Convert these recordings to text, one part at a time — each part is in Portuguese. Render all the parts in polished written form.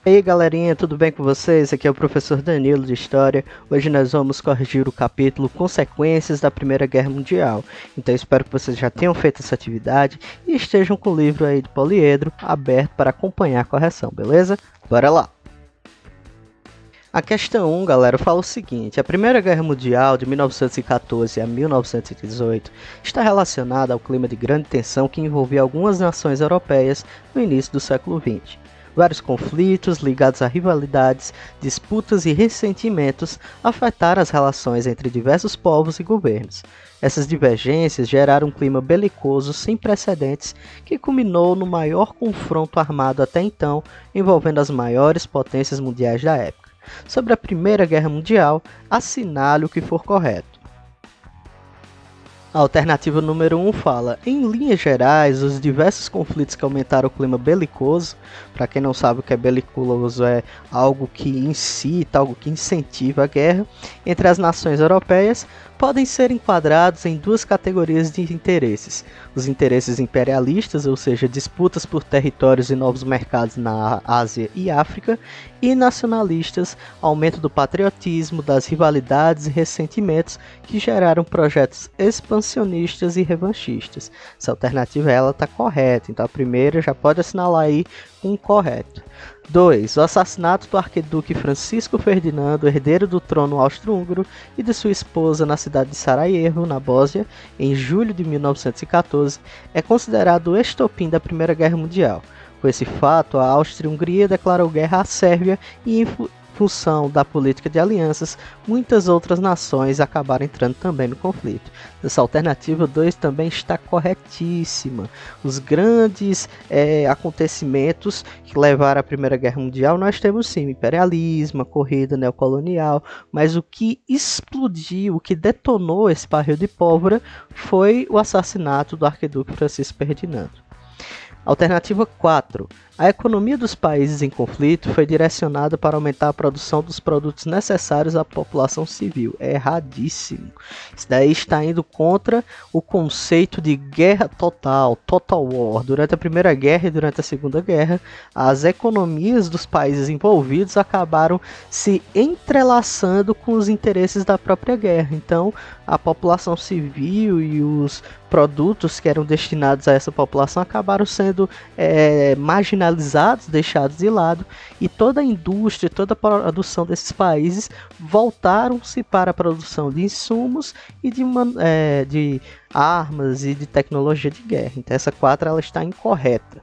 E aí galerinha, tudo bem com vocês? Aqui é o professor Danilo de História. Hoje nós vamos corrigir o capítulo Consequências da Primeira Guerra Mundial. Então espero que vocês já tenham feito essa atividade e estejam com o livro aí de Poliedro aberto para acompanhar a correção, beleza? Bora lá! A questão 1, galera, fala o seguinte: a Primeira Guerra Mundial de 1914 a 1918 está relacionada ao clima de grande tensão que envolvia algumas nações europeias no início do século XX. Vários conflitos ligados a rivalidades, disputas e ressentimentos afetaram as relações entre diversos povos e governos. Essas divergências geraram um clima belicoso sem precedentes que culminou no maior confronto armado até então envolvendo as maiores potências mundiais da época. Sobre a Primeira Guerra Mundial, assinale o que for correto. A alternativa número 1 fala: em linhas gerais, os diversos conflitos que aumentaram o clima belicoso. Para quem não sabe o que é belicoso, é algo que incita, algo que incentiva a guerra entre as nações europeias, podem ser enquadrados em duas categorias de interesses: os interesses imperialistas, ou seja, disputas por territórios e novos mercados na Ásia e África, e nacionalistas, aumento do patriotismo, das rivalidades e ressentimentos que geraram projetos expansionistas e revanchistas. Essa alternativa está correta, então a primeira já pode assinalar aí um correto. 2. O assassinato do arquiduque Francisco Ferdinando, herdeiro do trono austro-húngaro, e de sua esposa na cidade de Sarajevo, na Bósnia, em julho de 1914, é considerado o estopim da Primeira Guerra Mundial. Com esse fato, a Áustria-Hungria declarou guerra à Sérvia e, em função da política de alianças, muitas outras nações acabaram entrando também no conflito. Essa alternativa 2 também está corretíssima. Os grandes acontecimentos que levaram à Primeira Guerra Mundial, nós temos sim o imperialismo, a corrida neocolonial, mas o que explodiu, o que detonou esse barril de pólvora foi o assassinato do arquiduque Francisco Ferdinando. Alternativa 4. A economia dos países em conflito foi direcionada para aumentar a produção dos produtos necessários à população civil. É erradíssimo. Isso daí está indo contra o conceito de guerra total, total war. Durante a Primeira Guerra e durante a Segunda Guerra, as economias dos países envolvidos acabaram se entrelaçando com os interesses da própria guerra. Então, a população civil e os produtos que eram destinados a essa população acabaram sendo marginalizados, deixados de lado, e toda a indústria, toda a produção desses países voltaram-se para a produção de insumos e de armas e de tecnologia de guerra. Então essa 4 ela está incorreta.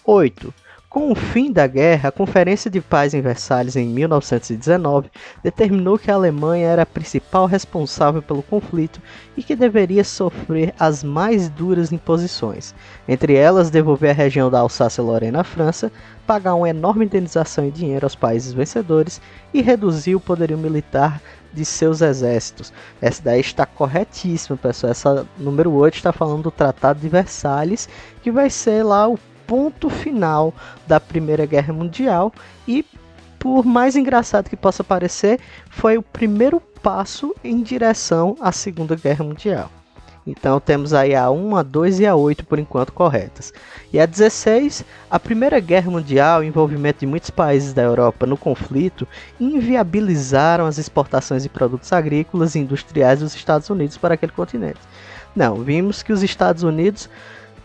8. Com o fim da guerra, a Conferência de Paz em Versalhes, em 1919, determinou que a Alemanha era a principal responsável pelo conflito e que deveria sofrer as mais duras imposições, entre elas devolver a região da Alsácia-Lorena à França, pagar uma enorme indenização em dinheiro aos países vencedores e reduzir o poderio militar de seus exércitos. Essa daí está corretíssima, pessoal. Essa número 8 está falando do Tratado de Versalhes, que vai ser lá o ponto final da Primeira Guerra Mundial e, por mais engraçado que possa parecer, foi o primeiro passo em direção à Segunda Guerra Mundial. Então temos aí a 1, a 2 e a 8 por enquanto corretas. E a 16, a Primeira Guerra Mundial e o envolvimento de muitos países da Europa no conflito inviabilizaram as exportações de produtos agrícolas e industriais dos Estados Unidos para aquele continente. Não, vimos que os Estados Unidos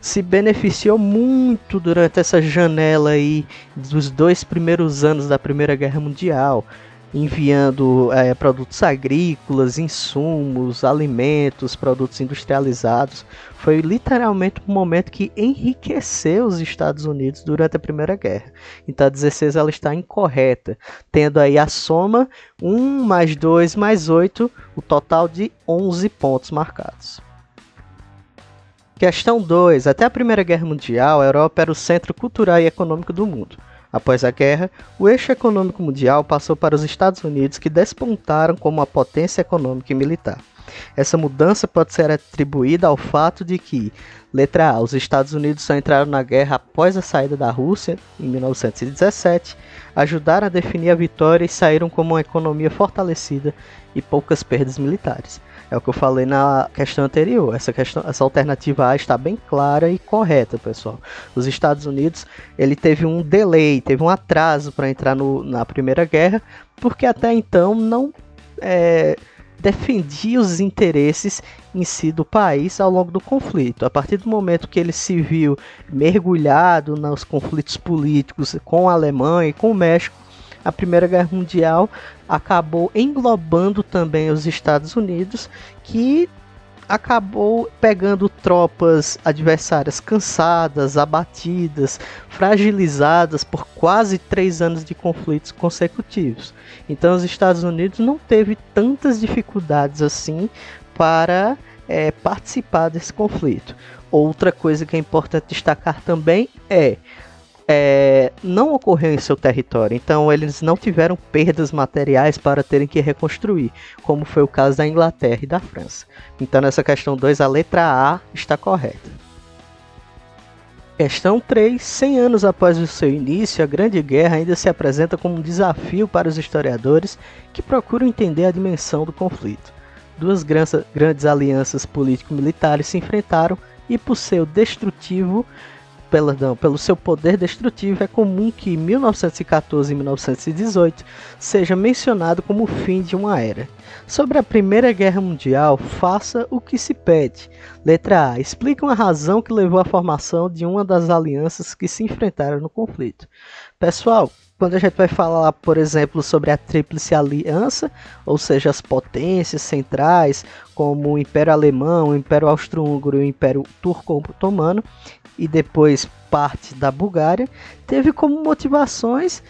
se beneficiou muito durante essa janela aí dos 2 primeiros anos da Primeira Guerra Mundial, enviando produtos agrícolas, insumos, alimentos, produtos industrializados. Foi literalmente um momento que enriqueceu os Estados Unidos durante a Primeira Guerra. Então a 16 ela está incorreta, tendo aí a soma 1 mais 2 mais 8, o total de 11 pontos marcados. Questão 2. Até a Primeira Guerra Mundial, a Europa era o centro cultural e econômico do mundo. Após a guerra, o eixo econômico mundial passou para os Estados Unidos, que despontaram como uma potência econômica e militar. Essa mudança pode ser atribuída ao fato de que, letra A, os Estados Unidos só entraram na guerra após a saída da Rússia, em 1917, ajudaram a definir a vitória e saíram como uma economia fortalecida e poucas perdas militares. É o que eu falei na questão anterior. Essa alternativa A está bem clara e correta, pessoal. Os Estados Unidos, ele teve um delay, teve um atraso para entrar na Primeira Guerra, porque até então não defendia os interesses em si do país ao longo do conflito. A partir do momento que ele se viu mergulhado nos conflitos políticos com a Alemanha e com o México, a Primeira Guerra Mundial acabou englobando também os Estados Unidos, que acabou pegando tropas adversárias cansadas, abatidas, fragilizadas por quase 3 anos de conflitos consecutivos. Então os Estados Unidos não teve tantas dificuldades assim para participar desse conflito. Outra coisa que é importante destacar também não ocorreu em seu território, então eles não tiveram perdas materiais para terem que reconstruir, como foi o caso da Inglaterra e da França. Então nessa questão 2, a letra A está correta. Questão 3. 100 anos após o seu início, a Grande Guerra ainda se apresenta como um desafio para os historiadores que procuram entender a dimensão do conflito. Duas grandes alianças político-militares se enfrentaram e pelo seu poder destrutivo, é comum que 1914 e 1918 seja mencionado como o fim de uma era. Sobre a Primeira Guerra Mundial, faça o que se pede. Letra A. Explica uma razão que levou à formação de uma das alianças que se enfrentaram no conflito. Pessoal, quando a gente vai falar, por exemplo, sobre a Tríplice Aliança, ou seja, as potências centrais, como o Império Alemão, o Império Austro-Húngaro e o Império Turco-Otomano, e depois parte da Bulgária, teve como motivações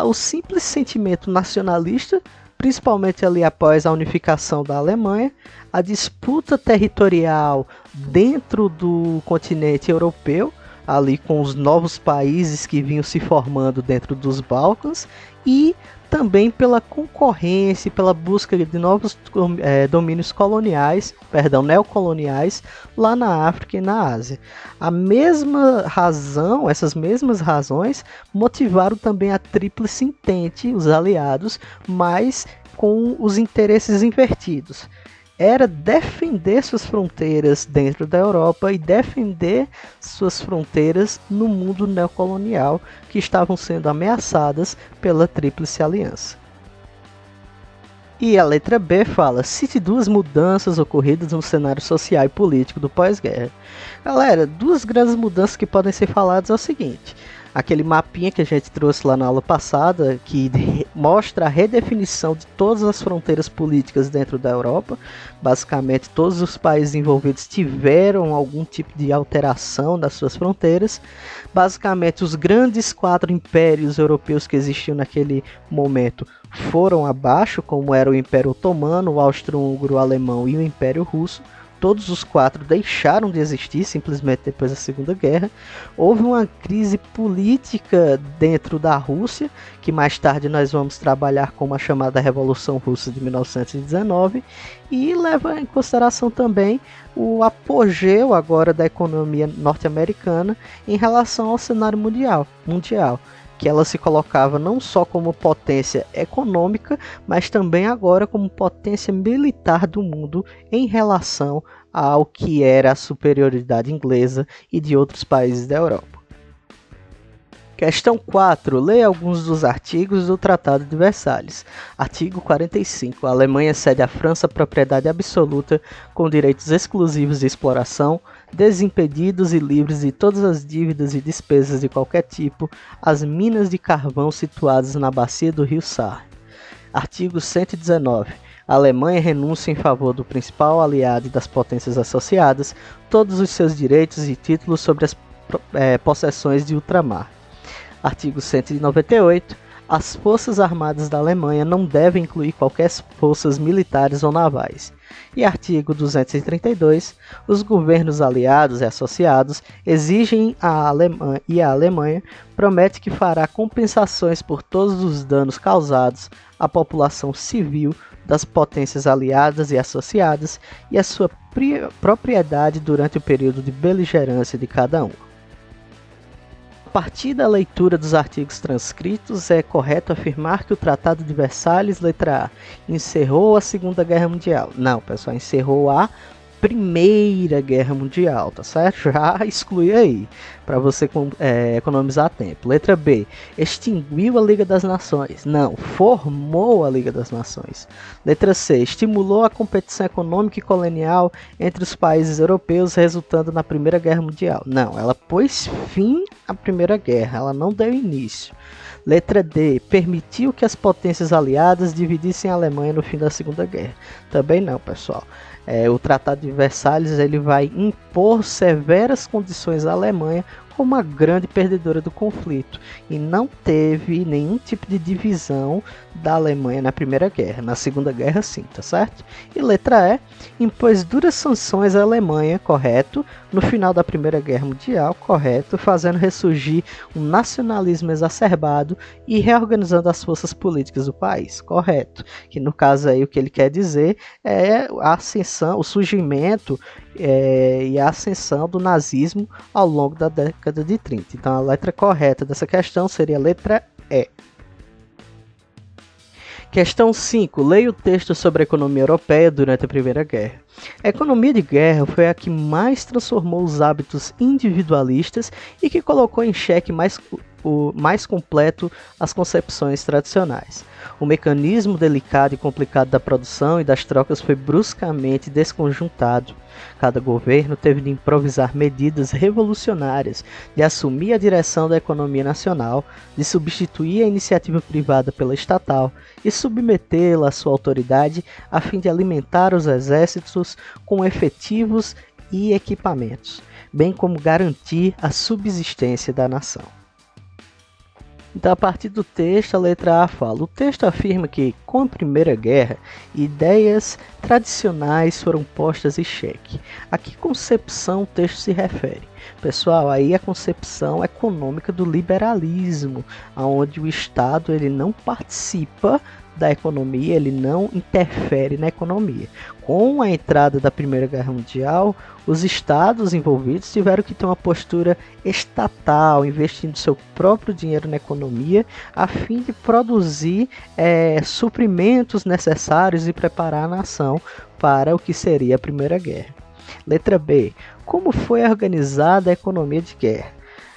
o simples sentimento nacionalista, principalmente ali após a unificação da Alemanha, a disputa territorial dentro do continente europeu, ali com os novos países que vinham se formando dentro dos Balcãs, e também pela concorrência e pela busca de novos domínios neocoloniais lá na África e na Ásia. Essas mesmas razões motivaram também a Tríplice Entente, os aliados, mas com os interesses invertidos. Era defender suas fronteiras dentro da Europa e defender suas fronteiras no mundo neocolonial, que estavam sendo ameaçadas pela Tríplice Aliança. E a letra B fala: cite 2 mudanças ocorridas no cenário social e político do pós-guerra. Galera, 2 grandes mudanças que podem ser faladas é o seguinte: aquele mapinha que a gente trouxe lá na aula passada, que mostra a redefinição de todas as fronteiras políticas dentro da Europa. Basicamente, todos os países envolvidos tiveram algum tipo de alteração das suas fronteiras. Basicamente, os grandes 4 impérios europeus que existiam naquele momento foram abaixo, como era o Império Otomano, o Austro-Húngaro, o Alemão e o Império Russo. Todos os 4 deixaram de existir simplesmente depois da Segunda Guerra. Houve uma crise política dentro da Rússia, que mais tarde nós vamos trabalhar como a chamada Revolução Russa de 1919, e leva em consideração também o apogeu agora da economia norte-americana em relação ao cenário mundial, que ela se colocava não só como potência econômica, mas também agora como potência militar do mundo em relação ao que era a superioridade inglesa e de outros países da Europa. Questão 4. Leia alguns dos artigos do Tratado de Versalhes. Artigo 45. A Alemanha cede à França propriedade absoluta com direitos exclusivos de exploração, desimpedidos e livres de todas as dívidas e despesas de qualquer tipo, as minas de carvão situadas na bacia do rio Saar. Artigo 119. A Alemanha renuncia em favor do principal aliado e das potências associadas todos os seus direitos e títulos sobre as possessões de ultramar. Artigo 198. As forças armadas da Alemanha não devem incluir qualquer forças militares ou navais. E artigo 232. Os governos aliados e associados exigem a Alemanha promete que fará compensações por todos os danos causados à população civil das potências aliadas e associadas e a sua propriedade durante o período de beligerância de cada um. partir da leitura dos artigos transcritos, é correto afirmar que o Tratado de Versalhes, letra A, encerrou a Segunda Guerra Mundial. Não, pessoal, encerrou a Primeira Guerra Mundial, tá certo? Já exclui aí, para você economizar tempo. Letra B, extinguiu a Liga das Nações. Não, formou a Liga das Nações. Letra C, estimulou a competição econômica e colonial entre os países europeus, resultando na Primeira Guerra Mundial. Não, ela pôs fim à Primeira Guerra, ela não deu início. Letra D, permitiu que as potências aliadas dividissem a Alemanha no fim da Segunda Guerra. Também não, pessoal. O Tratado de Versalhes ele vai impor severas condições à Alemanha como uma grande perdedora do conflito e não teve nenhum tipo de divisão da Alemanha na Primeira Guerra. Na Segunda Guerra sim, tá certo? E letra E, impôs duras sanções à Alemanha, correto, no final da Primeira Guerra Mundial, correto, fazendo ressurgir um nacionalismo exacerbado e reorganizando as forças políticas do país, correto. Que no caso aí o que ele quer dizer é a ascensão, o surgimento e a ascensão do nazismo ao longo da década de 30. Então a letra correta dessa questão seria a letra E. Questão 5. Leia o texto sobre a economia europeia durante a Primeira Guerra. A economia de guerra foi a que mais transformou os hábitos individualistas e que colocou em xeque mais completo as concepções tradicionais. O mecanismo delicado e complicado da produção e das trocas foi bruscamente desconjuntado. Cada governo teve de improvisar medidas revolucionárias, de assumir a direção da economia nacional, de substituir a iniciativa privada pela estatal e submetê-la à sua autoridade a fim de alimentar os exércitos com efetivos e equipamentos, bem como garantir a subsistência da nação. Então, a partir do texto, a letra A fala: o texto afirma que, com a Primeira Guerra, ideias tradicionais foram postas em xeque. A que concepção o texto se refere? Pessoal, aí a concepção econômica do liberalismo, onde o Estado ele não participa da economia, ele não interfere na economia. Com a entrada da Primeira Guerra Mundial, os estados envolvidos tiveram que ter uma postura estatal, investindo seu próprio dinheiro na economia, a fim de produzir suprimentos necessários e preparar a nação para o que seria a Primeira Guerra. Letra B. Como foi organizada a economia de guerra?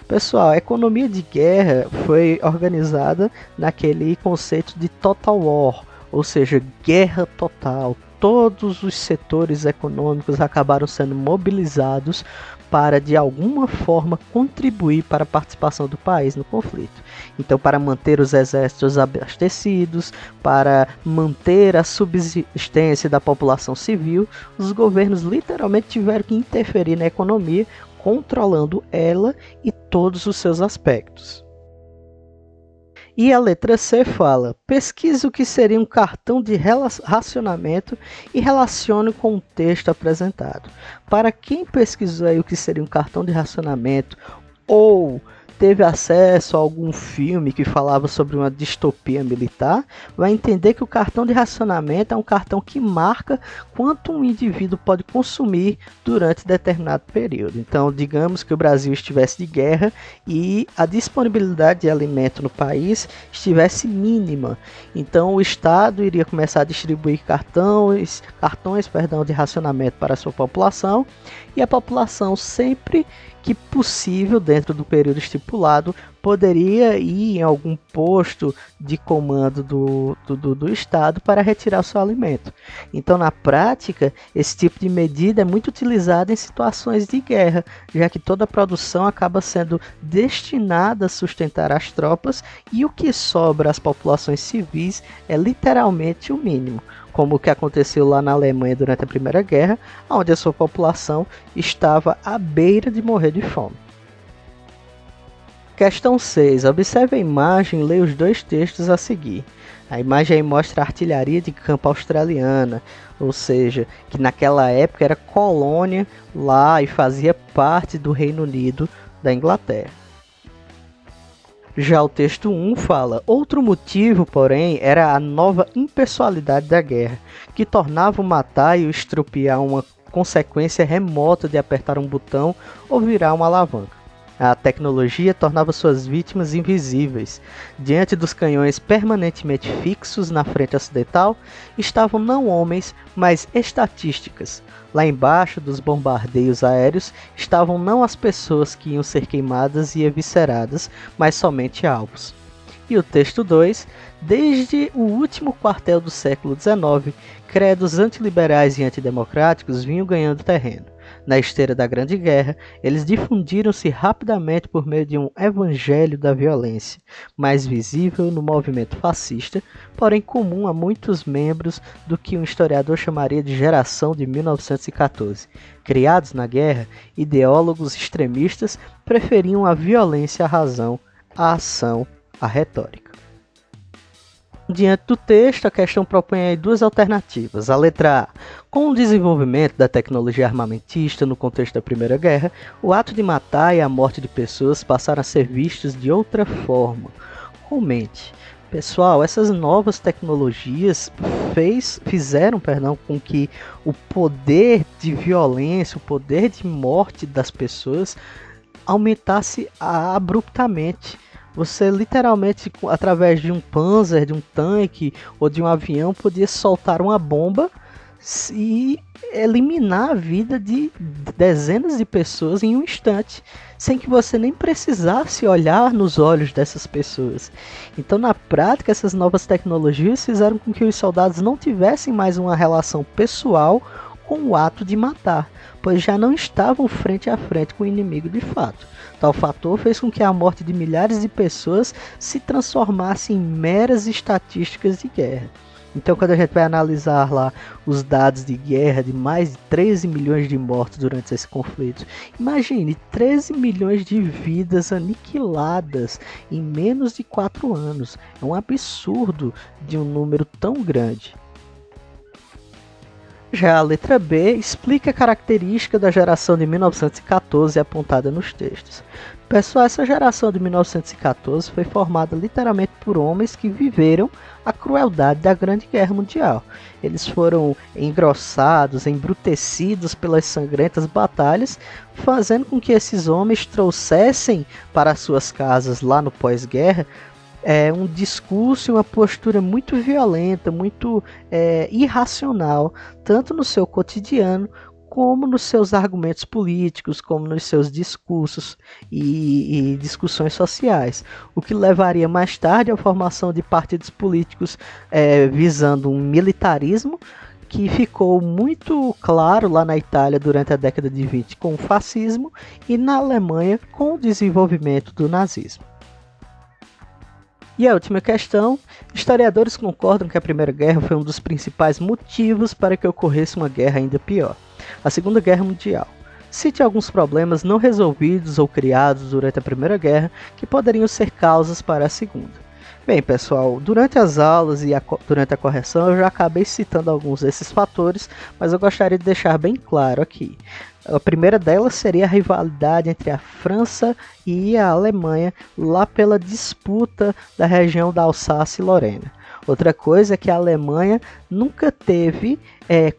Pessoal, a economia de guerra foi organizada naquele conceito de total war, ou seja, guerra total. Todos os setores econômicos acabaram sendo mobilizados para, de alguma forma, contribuir para a participação do país no conflito. Então, para manter os exércitos abastecidos, para manter a subsistência da população civil, os governos literalmente tiveram que interferir na economia, controlando ela e todos os seus aspectos. E a letra C fala: pesquise o que seria um cartão de racionamento e relacione com o texto apresentado. Para quem pesquisou aí o que seria um cartão de racionamento ou teve acesso a algum filme que falava sobre uma distopia militar, vai entender que o cartão de racionamento é um cartão que marca quanto um indivíduo pode consumir durante determinado período. Então, digamos que o Brasil estivesse de guerra e a disponibilidade de alimento no país estivesse mínima. Então, o Estado iria começar a distribuir cartões de racionamento para a sua população, e a população, sempre que possível, dentro do período estipulado, poderia ir em algum posto de comando do Estado para retirar o seu alimento. Então, na prática, esse tipo de medida é muito utilizado em situações de guerra, já que toda a produção acaba sendo destinada a sustentar as tropas e o que sobra às populações civis é literalmente o mínimo, como o que aconteceu lá na Alemanha durante a Primeira Guerra, onde a sua população estava à beira de morrer de fome. Questão 6. Observe a imagem e leia os dois textos a seguir. A imagem aí mostra a artilharia de campo australiana, ou seja, que naquela época era colônia lá e fazia parte do Reino Unido da Inglaterra. Já o texto 1 fala: outro motivo, porém, era a nova impessoalidade da guerra, que tornava o matar e o estropiar uma consequência remota de apertar um botão ou virar uma alavanca. A tecnologia tornava suas vítimas invisíveis. Diante dos canhões permanentemente fixos na frente ocidental, estavam não homens, mas estatísticas. Lá embaixo dos bombardeios aéreos estavam não as pessoas que iam ser queimadas e evisceradas, mas somente alvos. E o texto 2, desde o último quartel do século XIX, credos antiliberais e antidemocráticos vinham ganhando terreno. Na esteira da Grande Guerra, eles difundiram-se rapidamente por meio de um evangelho da violência, mais visível no movimento fascista, porém comum a muitos membros do que um historiador chamaria de geração de 1914. Criados na guerra, ideólogos extremistas preferiam a violência à razão, a ação, a retórica. Diante do texto, a questão propõe aí duas alternativas. A letra A. Com o desenvolvimento da tecnologia armamentista no contexto da Primeira Guerra, o ato de matar e a morte de pessoas passaram a ser vistos de outra forma. Comente. Pessoal, essas novas tecnologias fizeram com que o poder de violência, o poder de morte das pessoas aumentasse abruptamente. Você literalmente, através de um panzer, de um tanque ou de um avião, podia soltar uma bomba e eliminar a vida de dezenas de pessoas em um instante, sem que você nem precisasse olhar nos olhos dessas pessoas. Então, na prática, essas novas tecnologias fizeram com que os soldados não tivessem mais uma relação pessoal com o ato de matar, pois já não estavam frente a frente com o inimigo de fato. Tal fator fez com que a morte de milhares de pessoas se transformasse em meras estatísticas de guerra. Então, quando a gente vai analisar lá os dados de guerra de mais de 13 milhões de mortos durante esse conflito, imagine 13 milhões de vidas aniquiladas em menos de 4 anos. É um absurdo de um número tão grande. Já a letra B explica a característica da geração de 1914 apontada nos textos. Pessoal, essa geração de 1914 foi formada literalmente por homens que viveram a crueldade da Grande Guerra Mundial. Eles foram engrossados, embrutecidos pelas sangrentas batalhas, fazendo com que esses homens trouxessem para suas casas lá no pós-guerra um discurso e uma postura muito violenta, muito irracional, tanto no seu cotidiano, como nos seus argumentos políticos, como nos seus discursos e discussões sociais, o que levaria mais tarde à formação de partidos políticos visando um militarismo, que ficou muito claro lá na Itália durante a década de 20 com o fascismo e na Alemanha com o desenvolvimento do nazismo. E a última questão, historiadores concordam que a Primeira Guerra foi um dos principais motivos para que ocorresse uma guerra ainda pior, a Segunda Guerra Mundial. Cite alguns problemas não resolvidos ou criados durante a Primeira Guerra que poderiam ser causas para a Segunda. Bem, pessoal, durante as aulas e durante a correção eu já acabei citando alguns desses fatores, mas eu gostaria de deixar bem claro aqui. A primeira delas seria a rivalidade entre a França e a Alemanha lá pela disputa da região da Alsácia e Lorena. Outra coisa é que a Alemanha nunca teve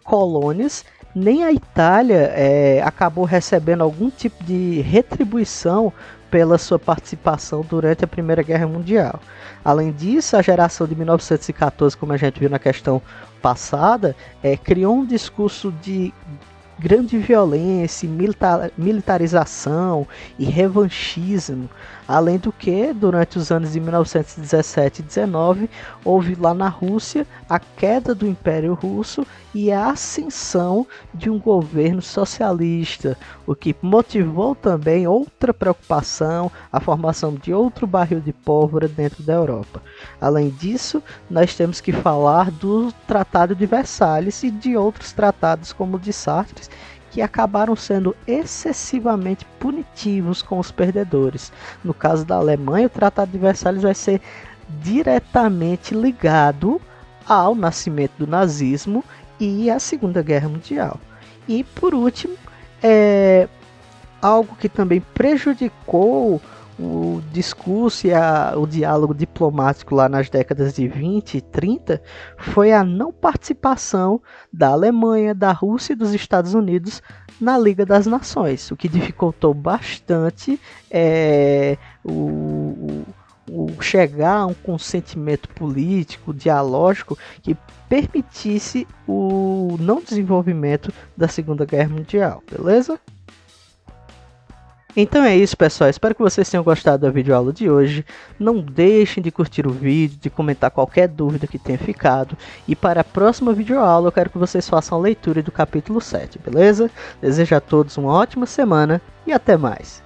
colônias, nem a Itália acabou recebendo algum tipo de retribuição pela sua participação durante a Primeira Guerra Mundial. Além disso, a geração de 1914, como a gente viu na questão passada, criou um discurso de grande violência, militarização e revanchismo, além do que, durante os anos de 1917 e 19, houve lá na Rússia a queda do Império Russo e a ascensão de um governo socialista, o que motivou também outra preocupação, a formação de outro barril de pólvora dentro da Europa. Além disso, nós temos que falar do Tratado de Versalhes e de outros tratados como o de Sartres, que acabaram sendo excessivamente punitivos com os perdedores. No caso da Alemanha, o Tratado de Versalhes vai ser diretamente ligado ao nascimento do nazismo e à Segunda Guerra Mundial. E por último, algo que também prejudicou o discurso e o diálogo diplomático lá nas décadas de 20 e 30 foi a não participação da Alemanha, da Rússia e dos Estados Unidos na Liga das Nações, o que dificultou bastante o chegar a um consentimento político, dialógico, que permitisse o não desenvolvimento da Segunda Guerra Mundial, beleza? Então é isso, pessoal, espero que vocês tenham gostado da videoaula de hoje. Não deixem de curtir o vídeo, de comentar qualquer dúvida que tenha ficado. E para a próxima videoaula eu quero que vocês façam a leitura do capítulo 7, beleza? Desejo a todos uma ótima semana e até mais.